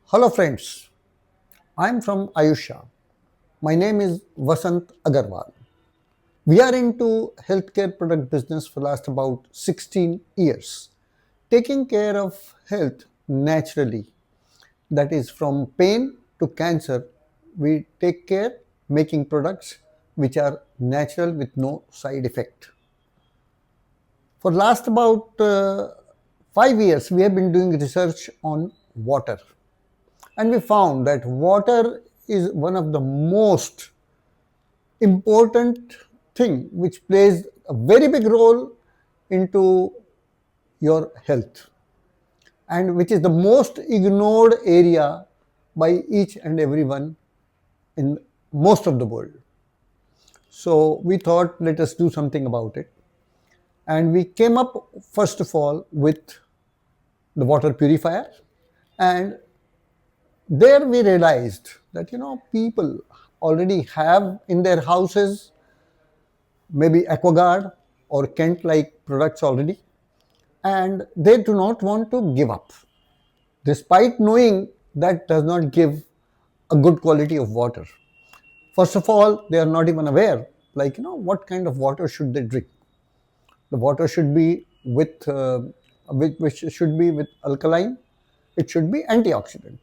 Hello friends, I am from Ayusya. My name is Vasant Agrawal. We are into healthcare product business for last about 16 years, taking care of health naturally. That is from pain to cancer, we take care making products which are natural with no side effect. For last about 5 years, we have been doing research on water, and we found that water is one of the most important thing which plays a very big role into your health, and which is the most ignored area by each and everyone in most of the world. So we thought, let us do something about it, and we came up first of all with the water purifier. And there we realized that people already have in their houses maybe aquaguard or kent like products already, and they do not want to give up despite knowing that does not give a good quality of water. First of all, they are not even aware, what kind of water should they drink. The water should be with which should be with alkaline. It should be antioxidant.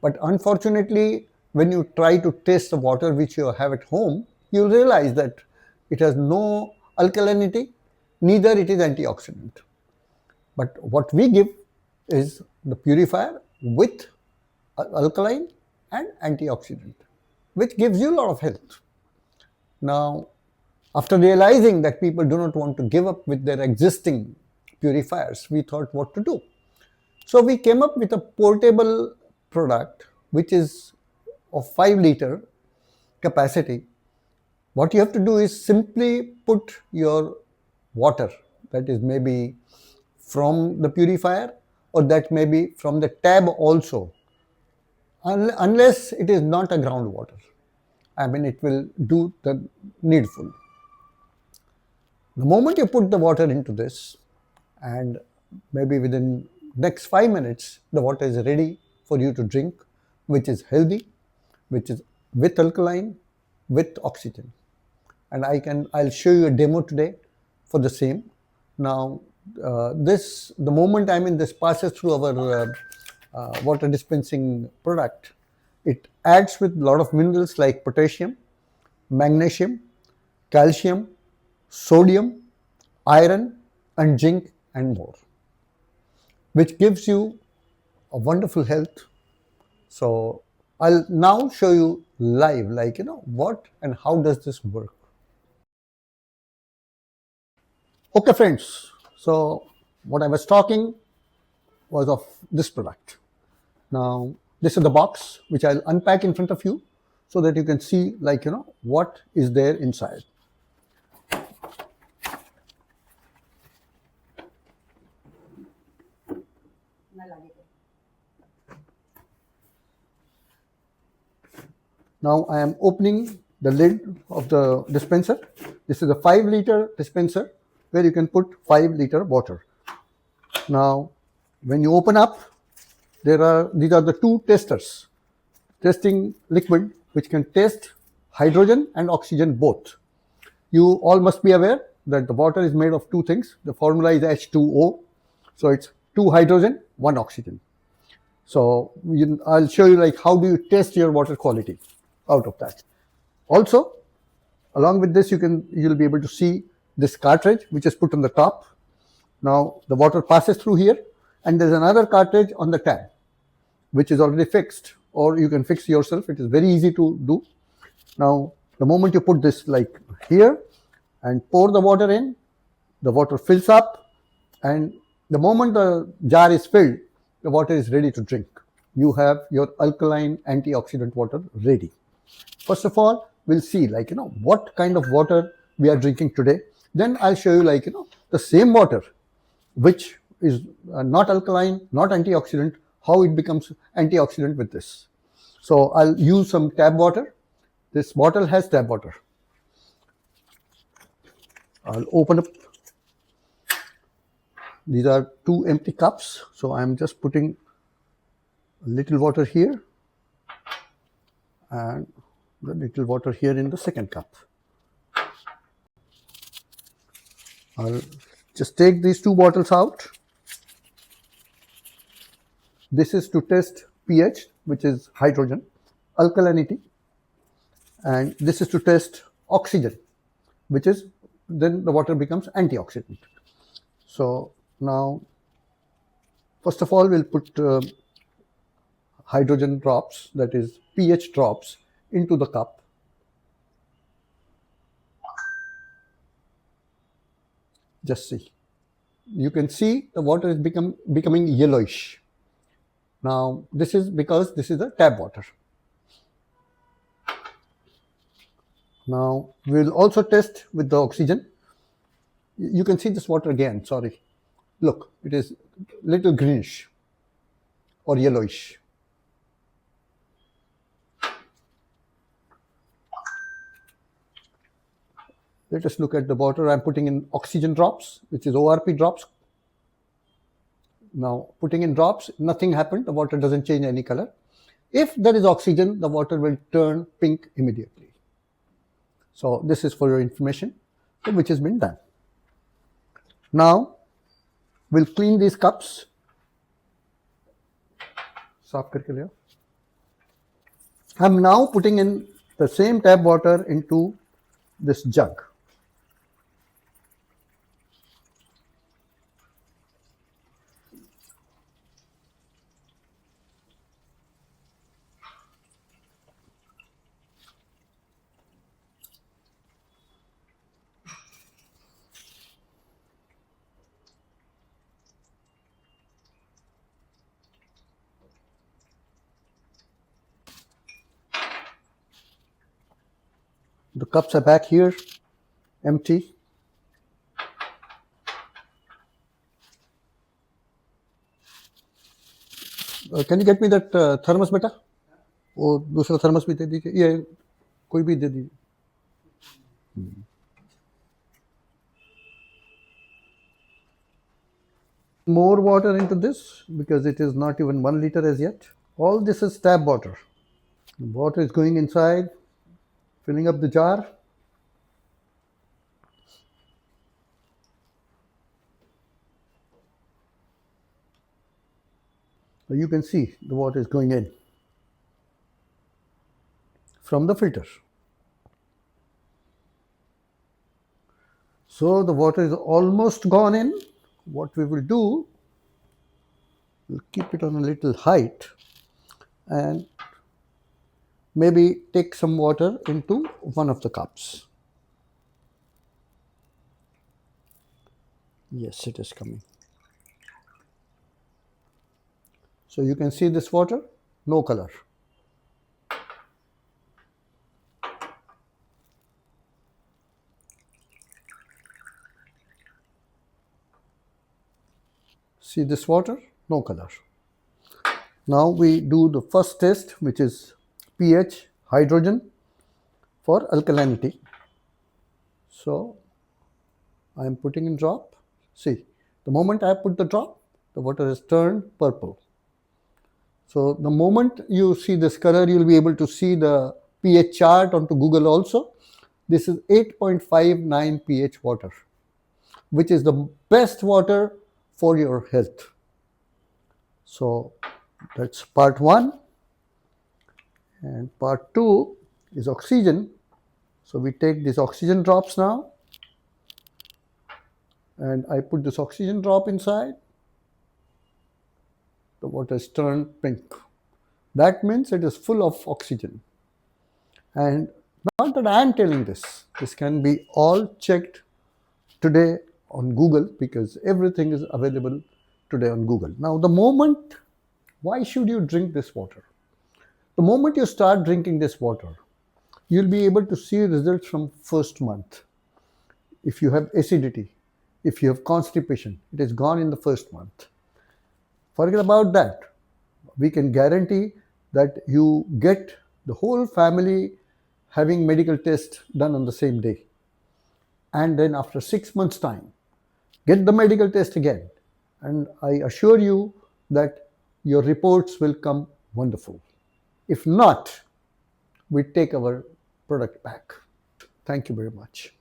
But unfortunately, when you try to taste the water which you have at home, you'll realize that it has no alkalinity, neither it is antioxidant. But what we give is the purifier with alkaline and antioxidant, which gives you a lot of health. Now, after realizing that people do not want to give up with their existing purifiers, we thought what to do. So we came up with a portable product which is of 5 liter capacity. What you have to do is simply put your water, that is maybe from the purifier or that may be from the tab also, unless it is not a groundwater. I mean, it will do the needful. The moment you put the water into this, and maybe within next 5 minutes, the water is ready for you to drink, which is healthy, which is with alkaline, with oxygen. And I'll show you a demo today for the same. Now, the moment this passes through our water dispensing product, it adds with a lot of minerals like potassium, magnesium, calcium, sodium, iron, and zinc, and more, which gives you a wonderful health. So I'll now show you live, what and how does this work. Okay, friends. So what I was talking was of this product. Now, this is the box which I'll unpack in front of you so that you can see, what is there inside. Now I am opening the lid of the dispenser. This is a 5 liter dispenser where you can put 5 liter water. Now, when you open up, these are the two testers, testing liquid which can test hydrogen and oxygen both. You all must be aware that the water is made of two things. The formula is H2O, so it's 2 hydrogen, 1 oxygen. So I'll show you how do you test your water quality out of that. Also, along with this, you'll be able to see this cartridge which is put on the top. Now the water passes through here, and there's another cartridge on the tab which is already fixed, or you can fix yourself. It is very easy to do. Now the moment you put this here and pour the water in, the water fills up, and the moment the jar is filled, the water is ready to drink. You have your alkaline antioxidant water ready. First of all, we'll see what kind of water we are drinking today. Then I'll show you the same water which is not alkaline, not antioxidant, how it becomes antioxidant with this. So I'll use some tap water. This bottle has tap water. I'll open up. These are two empty cups, so I'm just putting a little water here and the little water here in the second cup. I'll just take these two bottles out. This is to test pH, which is hydrogen, alkalinity, and this is to test oxygen, which is then the water becomes antioxidant. So now, first of all, we'll put hydrogen drops, that is pH drops, into the cup. Just see. You can see the water is becoming yellowish. Now, this is because this is the tap water. Now, we'll also test with the oxygen. You can see this water again, sorry. Look, it is little greenish or yellowish. Let us look at the water. I'm putting in oxygen drops, which is ORP drops. Now, putting in drops, nothing happened. The water doesn't change any color. If there is oxygen, the water will turn pink immediately. So, this is for your information, which has been done. Now, we'll clean these cups. I'm now putting in the same tap water into this jug. The cups are back here, empty. Can you get me that thermos, beta? वो दूसरा thermos भी दे दीजिए, ये कोई भी दे दीजिए. More water into this because it is not even 1 liter as yet. All this is tap water. The water is going inside, filling up the jar. So you can see the water is going in from the filter. So the water is almost gone in. What we will do, we'll keep it on a little height and maybe take some water into one of the cups. Yes, it is coming. So you can see this water, no color. See this water, no color. Now we do the first test, which is pH, hydrogen for alkalinity. So I am putting in drop. See, the moment I put the drop, the water has turned purple. So the moment you see this color, you will be able to see the pH chart onto Google also. This is 8.59 pH water, which is the best water for your health. So that's part 1. And part 2 is oxygen. So we take these oxygen drops now. And I put this oxygen drop inside. The water is turned pink. That means it is full of oxygen. And not that I am telling this. This can be all checked today on Google because everything is available today on Google. Now, the moment, why should you drink this water? The moment you start drinking this water, you'll be able to see results from first month. If you have acidity, if you have constipation, it is gone in the first month. Forget about that. We can guarantee that you get the whole family having medical tests done on the same day. And then after 6 months' time, get the medical test again. And I assure you that your reports will come wonderful. If not, we take our product back. Thank you very much.